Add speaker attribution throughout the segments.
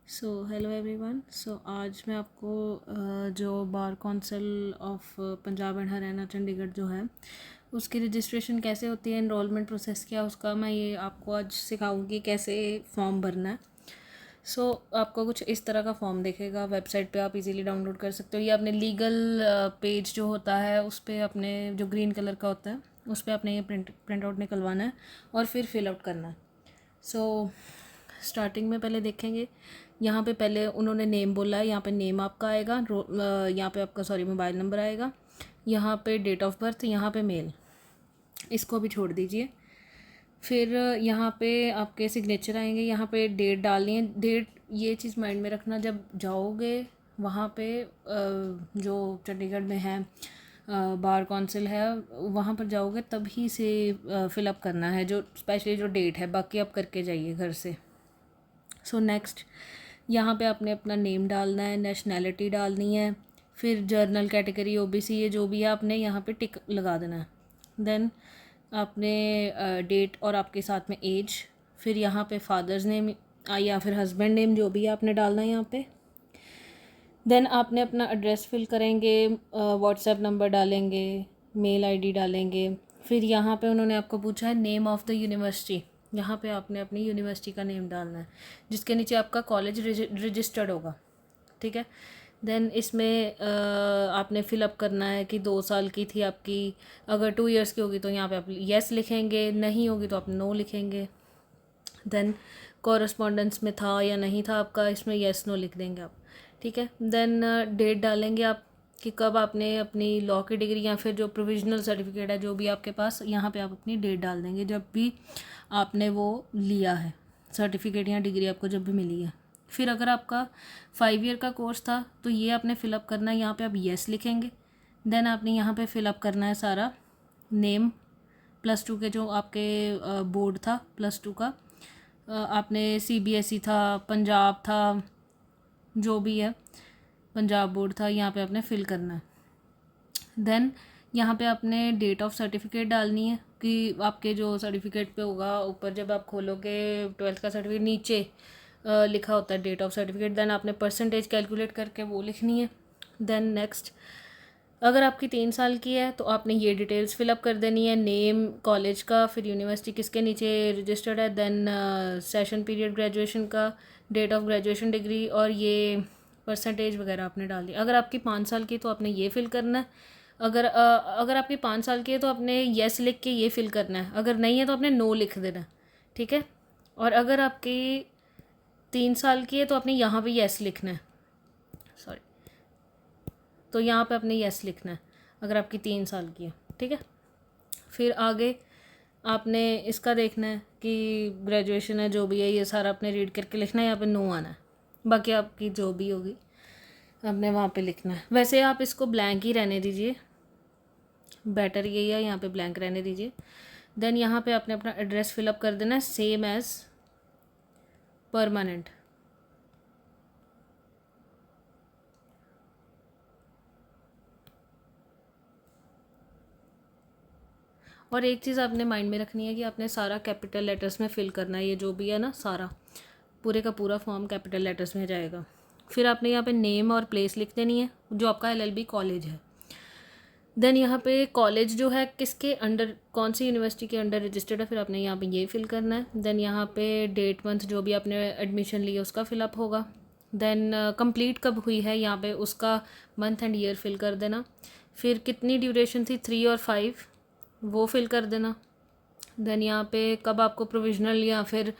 Speaker 1: Hello everyone. आज मैं आपको जो bar council of Punjab and Haryana Chandigarh जो है उसकी रजिस्ट्रेशन कैसे होती है, एनरोलमेंट प्रोसेस क्या है उसका मैं ये आपको आज सिखाऊंगी कैसे फॉर्म भरना है। आपको कुछ इस तरह का फॉर्म दिखेगा, वेबसाइट पे आप इजीली डाउनलोड कर सकते हो। ये अपने लीगल पेज जो होता है उस पर अपने जो ग्रीन कलर का होता है उस पर आपने ये प्रिंट आउट निकलवाना है और फिर फिल आउट करना है। स्टार्टिंग में पहले देखेंगे, यहाँ पे पहले उन्होंने नेम बोला है, यहाँ पे नेम आपका आएगा, यहाँ पे आपका मोबाइल नंबर आएगा, यहाँ पे डेट ऑफ बर्थ, यहाँ पे मेल, इसको भी छोड़ दीजिए। फिर यहाँ पे आपके सिग्नेचर आएंगे, यहाँ पे डेट डालनी है। डेट ये चीज़ माइंड में रखना, जब जाओगे वहाँ पे जो चंडीगढ़ में है बार कौंसिल है वहाँ पर जाओगे तभी से फिलअप करना है, जो स्पेशली जो डेट है, बाकी आप करके जाइए घर से। नेक्स्ट यहाँ पे आपने अपना नेम डालना है, नेशनैलिटी डालनी है, फिर जर्नल कैटेगरी ओबीसी ये जो भी है आपने यहाँ पे टिक लगा देना है। देन आपने डेट और आपके साथ में एज, फिर यहाँ पे फादर्स नेम या फिर हस्बैंड नेम जो भी है आपने डालना है यहाँ पे। देन आपने अपना एड्रेस फिल करेंगे, व्हाट्सएप नंबर डालेंगे, मेल आईडी डालेंगे। फिर यहाँ पे उन्होंने आपको पूछा है नेम ऑफ़ द यूनिवर्सिटी, यहाँ पे आपने अपनी यूनिवर्सिटी का नेम डालना है जिसके नीचे आपका कॉलेज रजिस्टर्ड होगा, ठीक है। देन इसमें आपने फिलअप करना है कि 2 साल की थी आपकी, अगर 2 इयर्स की होगी तो यहाँ पे आप येस लिखेंगे, नहीं होगी तो आप नो लिखेंगे। देन कॉरस्पॉन्डेंस में था या नहीं था आपका, इसमें येस नो लिख देंगे आप, ठीक है। देन डेट डालेंगे आप कि कब आपने अपनी लॉ की डिग्री या फिर जो प्रोविजनल सर्टिफिकेट है जो भी आपके पास, यहाँ पे आप अपनी डेट डाल देंगे जब भी आपने वो लिया है, सर्टिफिकेट या डिग्री आपको जब भी मिली है। फिर अगर आपका 5 ईयर का कोर्स था तो ये आपने फिलअप करना है, यहाँ पे आप येस लिखेंगे। देन आपने यहाँ पे फिलअप करना है सारा नेम, +2 के जो आपके बोर्ड था +2 का, आपने CBSE था, पंजाब था, जो भी है पंजाब बोर्ड था, यहाँ पे आपने फिल करना है। देन यहाँ पे आपने डेट ऑफ सर्टिफिकेट डालनी है कि आपके जो सर्टिफिकेट पे होगा ऊपर जब आप खोलोगे 12th का सर्टिफिकेट, नीचे लिखा होता है डेट ऑफ सर्टिफिकेट। देन आपने परसेंटेज कैलकुलेट करके वो लिखनी है। देन नेक्स्ट, अगर आपकी 3 साल की है तो आपने ये डिटेल्स फिलअप कर देनी है, नेम कॉलेज का, फिर यूनिवर्सिटी किसके नीचे रजिस्टर्ड है, देन सेशन पीरियड ग्रेजुएशन का, डेट ऑफ ग्रेजुएशन डिग्री, और ये परसेंटेज वगैरह आपने डाल दी। अगर आपकी 5 साल की तो आपने ये फिल करना है, अगर आपकी 5 साल की है तो आपने येस लिख के ये फिल करना है, अगर नहीं है तो आपने नो लिख देना है, ठीक है। और अगर आपकी 3 साल की है तो आपने यहाँ पे येस लिखना है, सॉरी, तो यहाँ पे आपने येस लिखना है अगर आपकी 3 साल की है, ठीक है। फिर आगे आपने इसका देखना है कि ग्रेजुएशन है जो भी है ये सारा आपने रीड करके लिखना है, यहाँ पे नो आना है, बाकी आपकी जो भी होगी आपने वहाँ पे लिखना है। वैसे आप इसको ब्लैंक ही रहने दीजिए, बेटर यही है, यहाँ पे ब्लैंक रहने दीजिए। देन यहाँ पे आपने अपना एड्रेस फिलअप कर देना है सेम एज़ परमानेंट। और एक चीज़ आपने माइंड में रखनी है कि आपने सारा कैपिटल लेटर्स में फिल करना है, ये जो भी है ना सारा पूरे का पूरा फॉर्म कैपिटल लेटर्स में जाएगा। फिर आपने यहाँ पे नेम और प्लेस लिख देनी है जो आपका LLB कॉलेज है। देन यहाँ पे कॉलेज जो है किसके अंडर, कौन सी यूनिवर्सिटी के अंडर रजिस्टर्ड है, फिर आपने यहाँ पे ये फिल करना है। देन यहाँ पे डेट मंथ जो भी आपने एडमिशन लिया उसका फिलअप होगा। देन कंप्लीट कब हुई है यहाँ पे उसका मंथ एंड ईयर फिल कर देना। फिर कितनी ड्यूरेशन थी 3 और 5 वो फिल कर देना। देन यहाँ पे कब आपको प्रोविजनल या फिर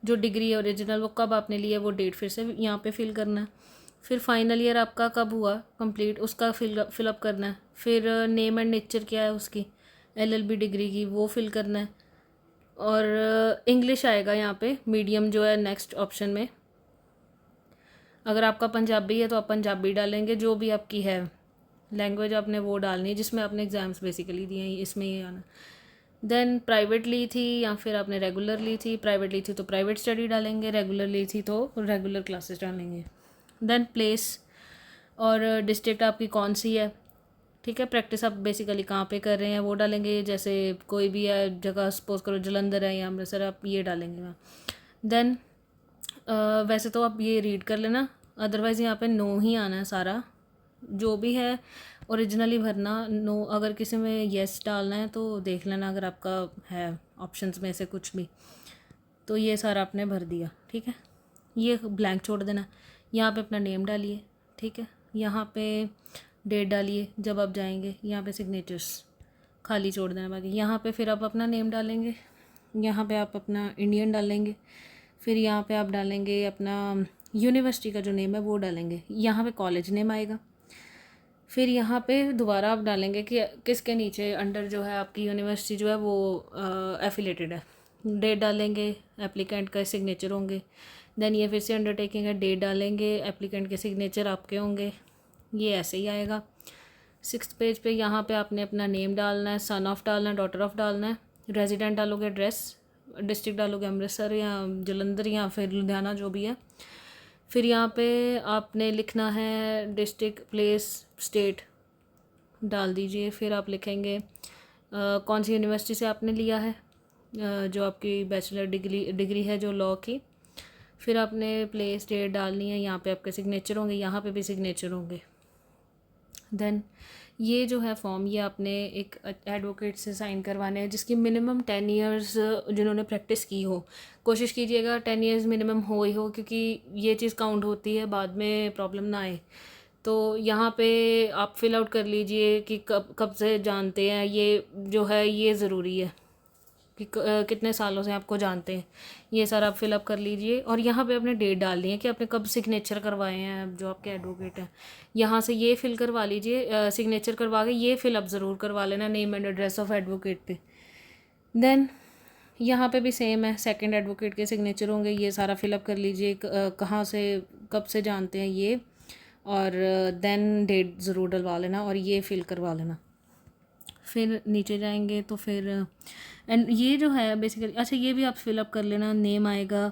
Speaker 1: जो डिग्री है ओरिजिनल वो कब आपने लिया वो डेट फिर से यहाँ पे फिल करना है। फिर फाइनल ईयर आपका कब हुआ कंप्लीट उसका फिलअप करना है। फिर नेम एंड नेचर क्या है उसकी LLB डिग्री की वो फिल करना है। और इंग्लिश आएगा यहाँ पे मीडियम जो है नेक्स्ट ऑप्शन में। अगर आपका पंजाबी है तो आप पंजाबी डालेंगे, जो भी आपकी है लैंग्वेज आपने वो डालनी है जिसमें आपने एग्ज़ाम्स बेसिकली दिए हैं, इसमें ये आना। देन प्राइवेट ली थी या फिर आपने रेगुलर ली थी, प्राइवेट ली थी तो प्राइवेट स्टडी डालेंगे, रेगुलर ली थी तो रेगुलर क्लासेस डालेंगे। देन प्लेस और डिस्ट्रिक्ट आपकी कौन सी है, ठीक है, प्रैक्टिस आप बेसिकली कहाँ पे कर रहे हैं वो डालेंगे, जैसे कोई भी है जगह सपोज करो जलंधर है या अमृतसर, आप ये डालेंगे वहाँ। देन वैसे तो आप ये रीड कर लेना, अदरवाइज़ यहाँ पे नो ही आना है सारा, जो भी है ओरिजिनली भरना नो। अगर किसी में येस डालना है तो देख लेना, अगर आपका है ऑप्शंस में से कुछ भी, तो ये सारा आपने भर दिया, ठीक है। ये ब्लैंक छोड़ देना। यहाँ पे अपना नेम डालिए, ठीक है। यहाँ पे डेट डालिए जब आप जाएंगे। यहाँ पे सिग्नेचर्स खाली छोड़ देना बाकी। यहाँ पे फिर आप अपना नेम डालेंगे, यहाँ पे आप अपना इंडियन डालेंगे, फिर यहाँ पे आप डालेंगे अपना यूनिवर्सिटी का जो नेम है वो डालेंगे। यहाँ पे कॉलेज नेम आएगा। फिर यहाँ पे दोबारा आप डालेंगे कि किसके नीचे अंडर जो है आपकी यूनिवर्सिटी जो है वो एफिलेटेड है। डेट डालेंगे, एप्लीकेंट का सिग्नेचर होंगे। देन ये फिर से अंडरटेकिंग है, डेट डालेंगे, एप्लीकेंट के सिग्नेचर आपके होंगे। ये ऐसे ही आएगा। 6th पेज पे यहाँ पे आपने अपना नेम डालना है, सन ऑफ डालना है, डॉटर ऑफ डालना है, रेजिडेंट डालोगे एड्रेस, डिस्ट्रिक्ट डालोगे अमृतसर या जलंधर या फिर लुधियाना जो भी है। फिर यहाँ पे आपने लिखना है डिस्ट्रिक्ट, प्लेस, स्टेट डाल दीजिए। फिर आप लिखेंगे कौन सी यूनिवर्सिटी से आपने लिया है, जो आपकी बैचलर डिग्री है जो लॉ की। फिर आपने प्लेस, डेट डालनी है। यहाँ पे आपके सिग्नेचर होंगे, यहाँ पे भी सिग्नेचर होंगे। देन ये जो है फॉर्म, ये आपने एक एडवोकेट से साइन करवाने हैं जिसकी मिनिमम 10 इयर्स जिन्होंने प्रैक्टिस की हो। कोशिश कीजिएगा 10 इयर्स मिनिमम हो ही हो, क्योंकि ये चीज़ काउंट होती है, बाद में प्रॉब्लम ना आए। तो यहाँ पे आप फिल आउट कर लीजिए कि कब कब से जानते हैं, ये जो है ये ज़रूरी है कि कितने सालों से आपको जानते हैं। ये सारा आप फिलअप कर लीजिए और यहाँ पे आपने डेट डालनी है कि आपने कब सिग्नेचर करवाए हैं जो आपके एडवोकेट हैं। यहाँ से ये फिल करवा लीजिए, सिग्नेचर करवा के ये फिलअप ज़रूर करवा लेना name and address of advocate पे। देन यहाँ पे भी सेम है, सेकंड एडवोकेट के सिग्नेचर होंगे। ये सारा फिलअप कर लीजिए कहाँ से कब से जानते हैं ये, और देन डेट ज़रूर डलवा लेना और ये फिल करवा लेना। फिर नीचे जाएंगे तो फिर एंड ये जो है बेसिकली, अच्छा ये भी आप फिलअप कर लेना। नेम आएगा,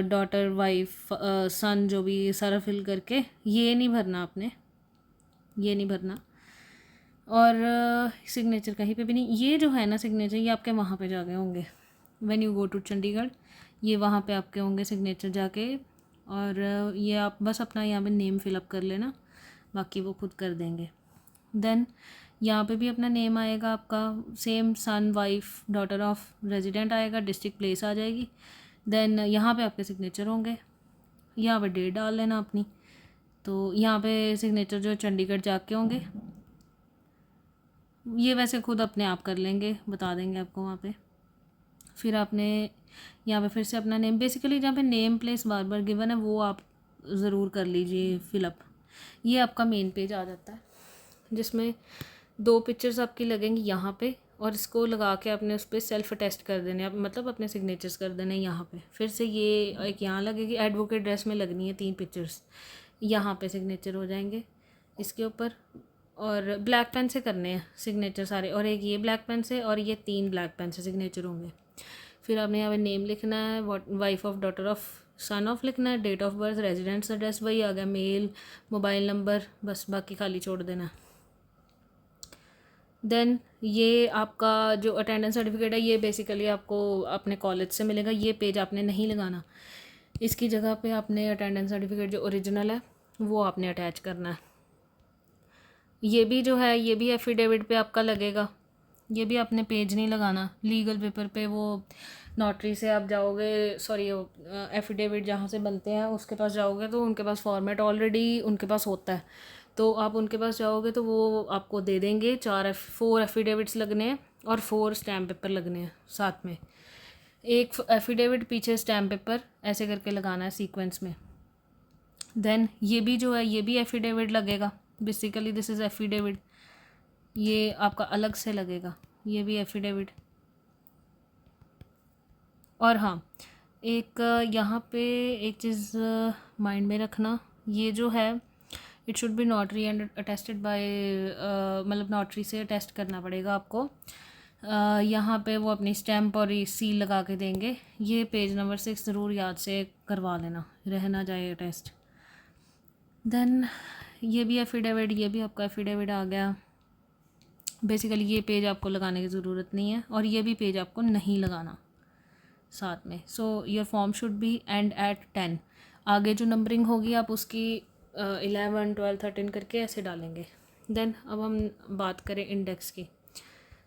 Speaker 1: डॉटर, वाइफ, सन, जो भी सारा फिल करके, ये नहीं भरना आपने, ये नहीं भरना। और सिग्नेचर कहीं पे भी नहीं। ये जो है ना सिग्नेचर, ये आपके वहाँ पे जाके होंगे when you go to Chandigarh, ये वहाँ पे आपके होंगे सिग्नेचर जाके। और ये आप बस अपना यहाँ पे नेम फिलअप कर लेना, बाकी वो खुद कर देंगे। देन यहाँ पे भी अपना नेम आएगा आपका, same son, wife, daughter of, resident आएगा, डिस्ट्रिक्ट, प्लेस आ जाएगी। देन यहाँ पे आपके सिग्नेचर होंगे, यहाँ पे डेट डाल लेना अपनी। तो यहाँ पे सिग्नेचर जो चंडीगढ़ जाके होंगे, ये वैसे खुद अपने आप कर लेंगे, बता देंगे आपको वहाँ पे। फिर आपने यहाँ पे फिर से अपना नेम, बेसिकली जहाँ पे नेम प्लेस बार बार गिवन है वो आप ज़रूर कर लीजिए फिलअप। ये आपका मेन पेज आ जाता है जिसमें 2 पिक्चर्स आपकी लगेंगी यहाँ पे, और इसको लगा के आपने उस पर सेल्फ अटेस्ट कर देने, आप मतलब अपने सिग्नेचर्स कर देने यहाँ पे। फिर से ये एक यहाँ लगेगी, एडवोकेट ड्रेस में लगनी है 3 पिक्चर्स, यहाँ पे सिग्नेचर हो जाएंगे इसके ऊपर। और ब्लैक पेन से करने हैं सिग्नेचर सारे, और एक ये ब्लैक पेन से, और ये 3 ब्लैक पेन से सिग्नेचर होंगे। फिर आपने यहाँ पे नेम लिखना है, wife of, daughter of, son of लिखना है, date of birth, residence address वही आ गया, मेल, मोबाइल नंबर, बस बाकी खाली छोड़ देना। देन ये आपका जो अटेंडेंस सर्टिफिकेट है, ये बेसिकली आपको अपने कॉलेज से मिलेगा, ये पेज आपने नहीं लगाना। इसकी जगह पे आपने अटेंडेंस सर्टिफिकेट जो ओरिजिनल है वो आपने अटैच करना है। ये भी जो है ये भी एफिडेविट पे आपका लगेगा, ये भी आपने पेज नहीं लगाना। लीगल पेपर पे वो नोटरी से आप जाओगे, सॉरी एफिडेविट जहाँ से बनते हैं उसके पास जाओगे तो उनके पास फॉर्मेट ऑलरेडी उनके पास होता है, तो आप उनके पास जाओगे तो वो आपको दे देंगे। 4 एफिडेविट्स लगने हैं और 4 स्टैम्प पेपर लगने हैं साथ में। एक एफिडेविट पीछे स्टैम्प पेपर ऐसे करके लगाना है सीक्वेंस में। देन ये भी जो है ये भी एफिडेविट लगेगा, बेसिकली दिस इज़ एफिडेविट, ये आपका अलग से लगेगा, ये भी एफिडेविट। और हाँ, एक यहाँ पे एक चीज़ माइंड में रखना, ये जो है it should be notary and attested bye, मतलब नोटरी से अटेस्ट करना पड़ेगा आपको। यहाँ पे वो अपनी स्टैम्प और सील लगा के देंगे। ये पेज नंबर 6 ज़रूर याद से करवा लेना, रह ना जाए टेस्ट। देन ये भी एफिडेविट, ये भी आपका एफिडेविट आ गया। बेसिकली ये पेज आपको लगाने की ज़रूरत नहीं है और ये भी पेज आपको नहीं लगाना, साथ में। So your form should be end at 10। आगे जो नंबरिंग होगी आप उसकी 11, 12, 13 करके ऐसे डालेंगे। देन अब हम बात करें इंडेक्स की।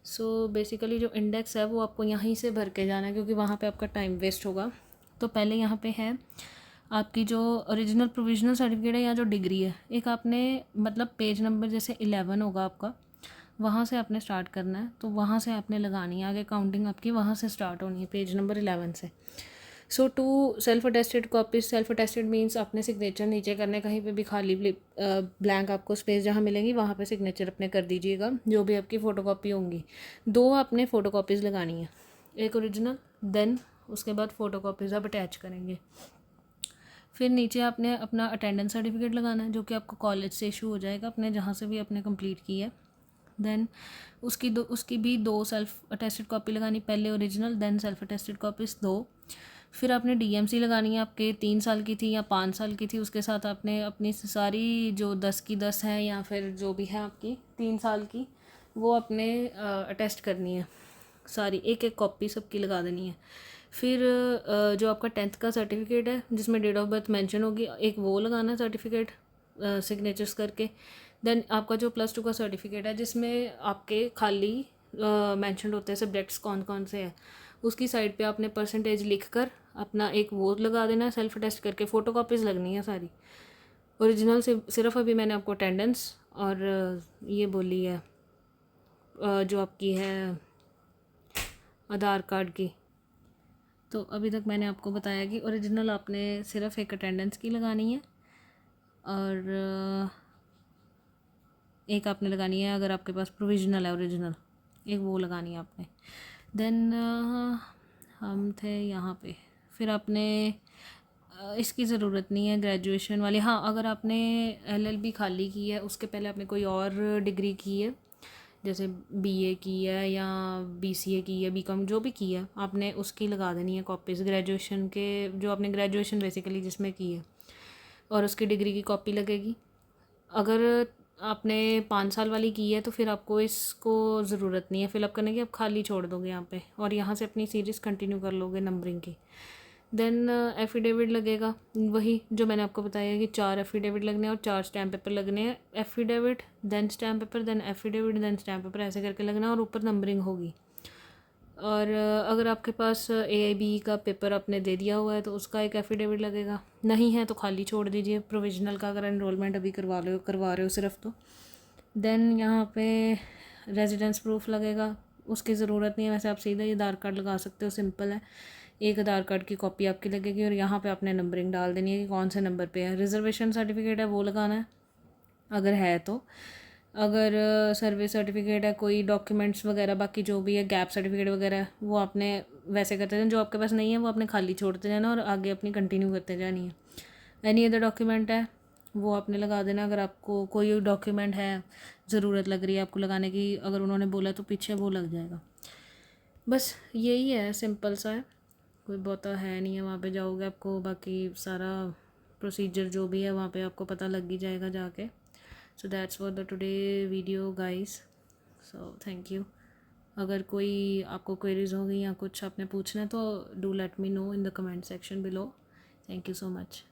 Speaker 1: सो बेसिकली जो इंडेक्स है वो आपको यहीं से भर के जाना है, क्योंकि वहाँ पे आपका टाइम वेस्ट होगा। तो पहले यहाँ पे है आपकी जो ओरिजिनल प्रोविजनल सर्टिफिकेट है या जो डिग्री है, एक आपने मतलब पेज नंबर जैसे 11 होगा आपका, वहाँ से आपने स्टार्ट करना है। तो वहाँ से आपने लगानी है, आगे काउंटिंग आपकी वहाँ से स्टार्ट होनी है, पेज नंबर 11 से। So two self attested copies, self attested means अपने सिग्नेचर नीचे करने, कहीं पे भी खाली ब्लैंक आपको स्पेस जहाँ मिलेंगी वहाँ पे सिग्नेचर अपने कर दीजिएगा, जो भी आपकी फ़ोटोकॉपी होंगी। 2 आपने फ़ोटोकॉपीज़ लगानी है, एक ओरिजिनल, देन उसके बाद फ़ोटोकॉपीज़ आप अटैच करेंगे। फिर नीचे आपने अपना अटेंडेंस सर्टिफिकेट लगाना है, जो कि आपको कॉलेज से इशू हो जाएगा, अपने जहाँ से भी आपने कंप्लीट की है। देन उसकी भी 2 सेल्फ अटेस्टेड कॉपी लगानी, पहले original then self attested copies 2। फिर आपने डीएमसी लगानी है, आपके 3 साल की थी या 5 साल की थी, उसके साथ आपने अपनी सारी जो 10 की 10 है या फिर जो भी है आपकी 3 साल की, वो आपने अटेस्ट करनी है सारी, एक एक कॉपी सबकी लगा देनी है। फिर जो आपका 10th का सर्टिफिकेट है जिसमें डेट ऑफ बर्थ मेंशन होगी, एक वो लगाना है सर्टिफिकेट सिग्नेचर्स करके। देन आपका जो +2 का सर्टिफिकेट है जिसमें आपके खाली मेंशन होते हैं सब्जेक्ट्स कौन कौन से हैं, उसकी साइड पे आपने परसेंटेज लिख कर अपना एक वो लगा देना है, सेल्फ अटेस्ट करके। फ़ोटोकॉपीज़ लगनी है सारी। ओरिजिनल से सिर्फ अभी मैंने आपको अटेंडेंस और ये बोली है जो आपकी है आधार कार्ड की। तो अभी तक मैंने आपको बताया कि ओरिजिनल आपने सिर्फ एक अटेंडेंस की लगानी है, और एक आपने लगानी है अगर आपके पास प्रोविजनल है ओरिजिनल, एक वो लगानी है आपने। देन हम थे यहाँ पे, फिर आपने इसकी ज़रूरत नहीं है ग्रेजुएशन वाली। हाँ, अगर आपने LLB खाली की है, उसके पहले आपने कोई और डिग्री की है, जैसे BA की है या BCA की है, BCom जो भी की है, आपने उसकी लगा देनी है कॉपीज़, ग्रेजुएशन के जो आपने ग्रेजुएशन बेसिकली जिसमें की है, और उसकी डिग्री की कॉपी लगेगी। अगर आपने 5 साल वाली की है तो फिर आपको इसको ज़रूरत नहीं है फिलअप करने की, आप खाली छोड़ दोगे यहाँ पे और यहाँ से अपनी सीरीज़ कंटिन्यू कर लोगे नंबरिंग की। देन एफिडेविट लगेगा, वही जो मैंने आपको बताया कि 4 एफिडेविट लगने हैं और 4 स्टैम्प पेपर लगने हैं। Affidavit then stamp paper then affidavit then stamp paper, ऐसे करके लगना है और ऊपर नंबरिंग होगी। और अगर आपके पास AIB का पेपर आपने दे दिया हुआ है तो उसका एक एफिडेविट लगेगा, नहीं है तो खाली छोड़ दीजिए प्रोविजनल का, अगर एनरोलमेंट अभी करवा रहे हो सिर्फ तो। देन यहाँ पे रेजिडेंस प्रूफ लगेगा, उसकी ज़रूरत नहीं है वैसे, आप सीधा ही आधार कार्ड लगा सकते हो, सिंपल है। एक आधार कार्ड की कॉपी आपकी लगेगी और यहाँ पे आपने नंबरिंग डाल देनी है कि कौन से नंबर पे है। रिजर्वेशन सर्टिफिकेट है वो लगाना है अगर है तो। अगर सर्विस सर्टिफिकेट है, कोई डॉक्यूमेंट्स वगैरह बाकी जो भी है, गैप सर्टिफिकेट वगैरह, वो आपने वैसे करते जाना। जो आपके पास नहीं है वो आपने खाली छोड़ते जाना और आगे अपनी कंटिन्यू करते जानी है। एनी अदर डॉक्यूमेंट है वो आपने लगा देना, अगर आपको कोई डॉक्यूमेंट है ज़रूरत लग रही है आपको लगाने की, अगर उन्होंने बोला तो पीछे वो लग जाएगा। बस यही है, सिंपल सा है, कोई बहुता है नहीं है। वहाँ पे जाओगे आपको बाकी सारा प्रोसीजर जो भी है वहाँ पे आपको पता लग ही जाएगा जाके। So that's for the today video guys, so thank you. अगर कोई आपको क्वेरीज होगी या कुछ आपने पूछना है तो do let me know in the comment section below. Thank you so much.